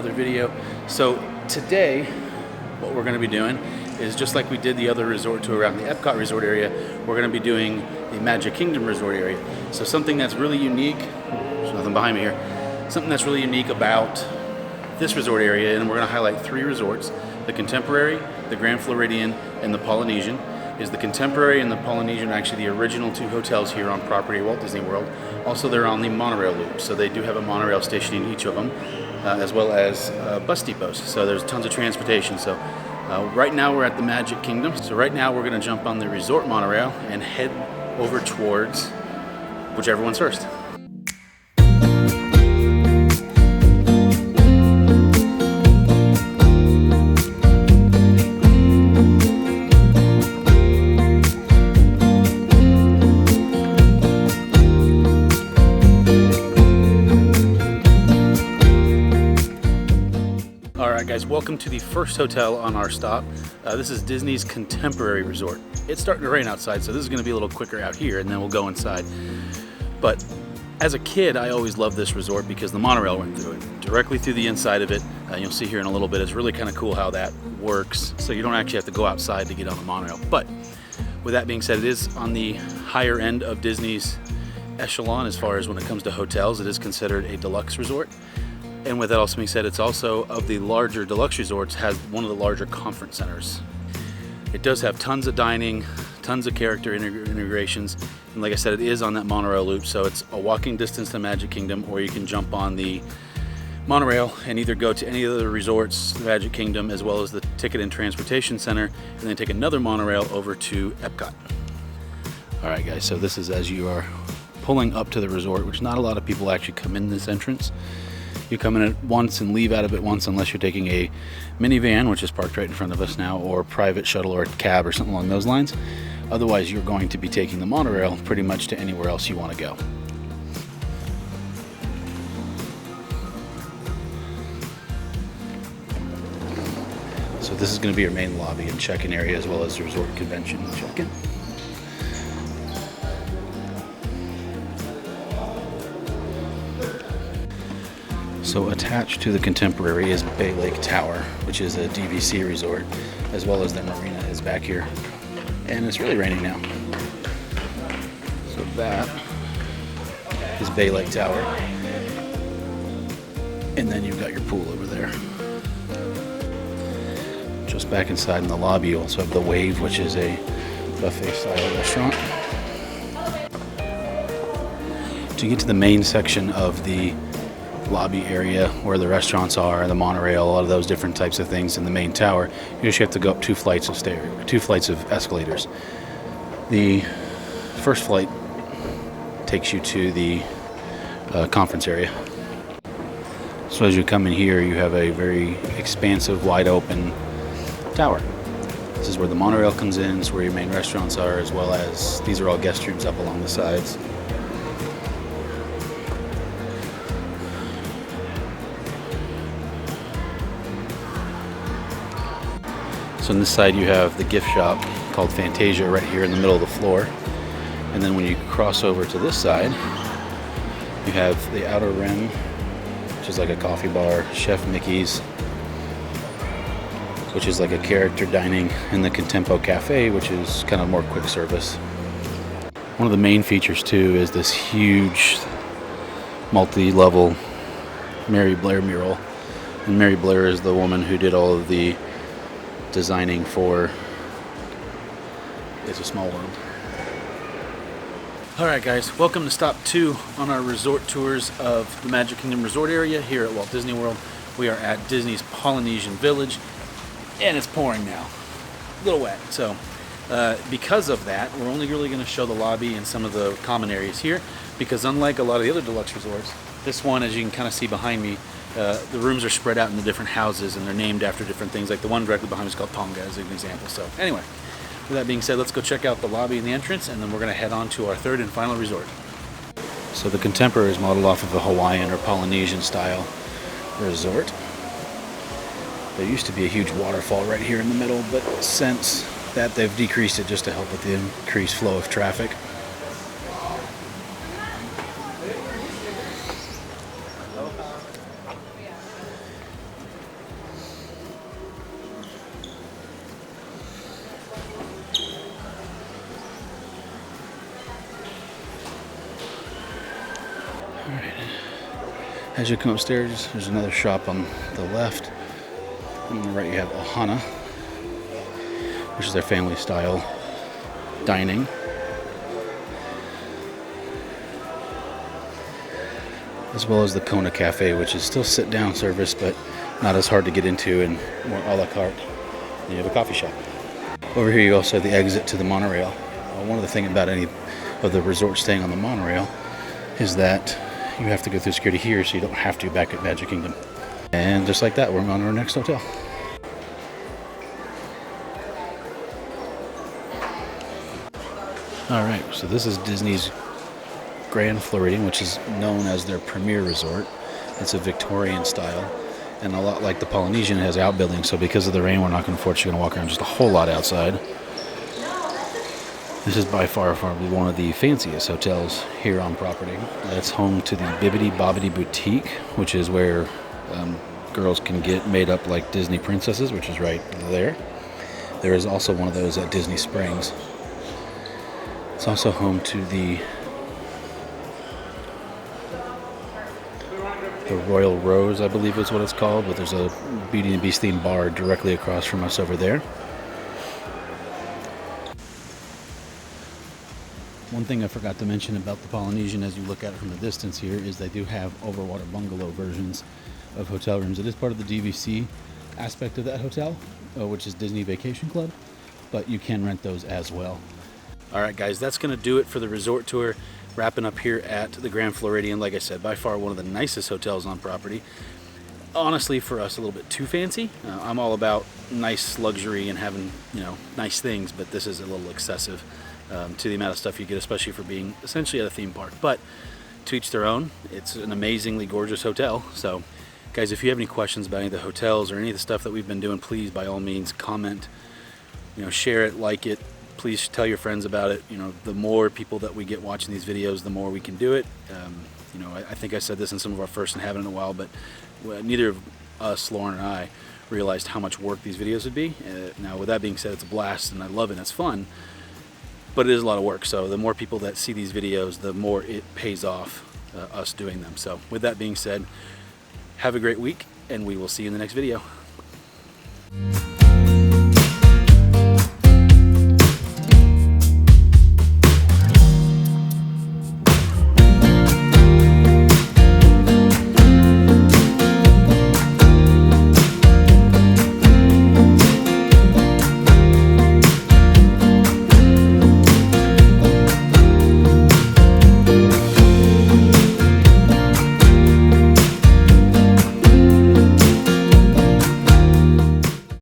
another video. So today, what we're going to be doing is just like we did the other resort tour around the Epcot resort area, we're going to be doing the Magic Kingdom resort area. So something that's really unique, there's nothing behind me here, something that's really unique about this resort area, and we're going to highlight 3 resorts, the Contemporary, the Grand Floridian, and the Polynesian. Is the Contemporary and the Polynesian actually the original 2 hotels here on property at Walt Disney World. Also, they're on the Monorail Loop, so they do have a monorail station in each of them, as well as bus depots. So there's tons of transportation. So right now we're at the Magic Kingdom. So right now we're going to jump on the resort monorail and head over towards whichever one's first. Guys, welcome to the first hotel on our stop. This is Disney's Contemporary Resort. It's starting to rain outside, so this is going to be a little quicker out here, and then we'll go inside. But as a kid, I always loved this resort because the monorail went through it, directly through the inside of it. You'll see here in a little bit. It's really kind of cool how that works, so you don't actually have to go outside to get on the monorail. But with that being said, it is on the higher end of Disney's echelon as far as when it comes to hotels. It is considered a deluxe resort. And with that also being said, it's also, of the larger deluxe resorts, has one of the larger conference centers. It does have tons of dining, tons of character integrations, and like I said, it is on that monorail loop, so it's a walking distance to Magic Kingdom, or you can jump on the monorail and either go to any of the resorts, the Magic Kingdom, as well as the Ticket and Transportation Center, and then take another monorail over to Epcot. All right, guys, so this is as you are pulling up to the resort, which not a lot of people actually come in this entrance. You come in it once and leave out of it once, unless you're taking a minivan, which is parked right in front of us now, or private shuttle or cab or something along those lines. Otherwise, you're going to be taking the monorail pretty much to anywhere else you want to go. So this is going to be your main lobby and check-in area, as well as the resort convention check-in. So attached to the Contemporary is Bay Lake Tower, which is a DVC resort, as well as their marina is back here. And it's really raining now. So that is Bay Lake Tower. And then you've got your pool over there. Just back inside in the lobby, you also have the Wave, which is a buffet-style restaurant. To get to the main section of the lobby area where the restaurants are, the monorail, a lot of those different types of things in the main tower, you usually have to go up 2 flights of escalators. The first flight takes you to the conference area. So as you come in here, you have a very expansive, wide open tower. This is where the monorail comes in, it's where your main restaurants are, as well as these are all guest rooms up along the sides. So on this side you have the gift shop called Fantasia right here in the middle of the floor. And then when you cross over to this side, you have the Outer Rim, which is like a coffee bar, Chef Mickey's, which is like a character dining, and the Contempo Cafe, which is kind of more quick service. One of the main features too is this huge multi-level Mary Blair mural. And Mary Blair is the woman who did all of the designing for It's a Small World. Alright guys, welcome to stop 2 on our resort tours of the Magic Kingdom resort area here at Walt Disney World. We are at Disney's Polynesian Village, and it's pouring now. A little wet, so because of that, we're only really going to show the lobby and some of the common areas here, because unlike a lot of the other deluxe resorts, this one, as you can kind of see behind me, the rooms are spread out in the different houses, and they're named after different things. Like the one directly behind me is called Tonga, as an example. So anyway, with that being said, let's go check out the lobby and the entrance, and then we're going to head on to our 3rd and final resort. So the Contemporary is modeled off of a Hawaiian or Polynesian style resort. There used to be a huge waterfall right here in the middle, but since that they've decreased it just to help with the increased flow of traffic. As you come upstairs, there's another shop on the left. On the right you have Ohana, which is their family style dining. As well as the Kona Cafe, which is still sit-down service, but not as hard to get into and more a la carte. And you have a coffee shop. Over here you also have the exit to the monorail. One of the things about any of the resorts staying on the monorail is that you have to go through security here, so you don't have to back at Magic Kingdom. And just like that, we're on our next hotel. Alright, so this is Disney's Grand Floridian, which is known as their premier resort. It's a Victorian style, and a lot like the Polynesian, it has outbuildings, so because of the rain, we're not going to force you to walk around just a whole lot outside. This is by far probably one of the fanciest hotels here on property. It's home to the Bibbidi Bobbidi Boutique, which is where girls can get made up like Disney princesses, which is right there. There is also one of those at Disney Springs. It's also home to the Royal Rose, I believe is what it's called, but there's a Beauty and Beast themed bar directly across from us over there. One thing I forgot to mention about the Polynesian as you look at it from a distance here is they do have overwater bungalow versions of hotel rooms. It is part of the DVC aspect of that hotel, which is Disney Vacation Club, but you can rent those as well. Alright guys, that's going to do it for the resort tour. Wrapping up here at the Grand Floridian. Like I said, by far one of the nicest hotels on property. Honestly, for us, a little bit too fancy. I'm all about nice luxury and having, nice things, but this is a little excessive to the amount of stuff you get, especially for being essentially at a theme park. But to each their own. It's an amazingly gorgeous hotel. So, guys, if you have any questions about any of the hotels or any of the stuff that we've been doing, please, by all means, comment. Share it, like it. Please tell your friends about it. The more people that we get watching these videos, the more we can do it. I think I said this in some of our first and haven't in a while, but neither of us, Lauren and I, realized how much work these videos would be. Now, with that being said, it's a blast and I love it and it's fun, but it is a lot of work. So the more people that see these videos, the more it pays off us doing them. So with that being said, have a great week and we will see you in the next video.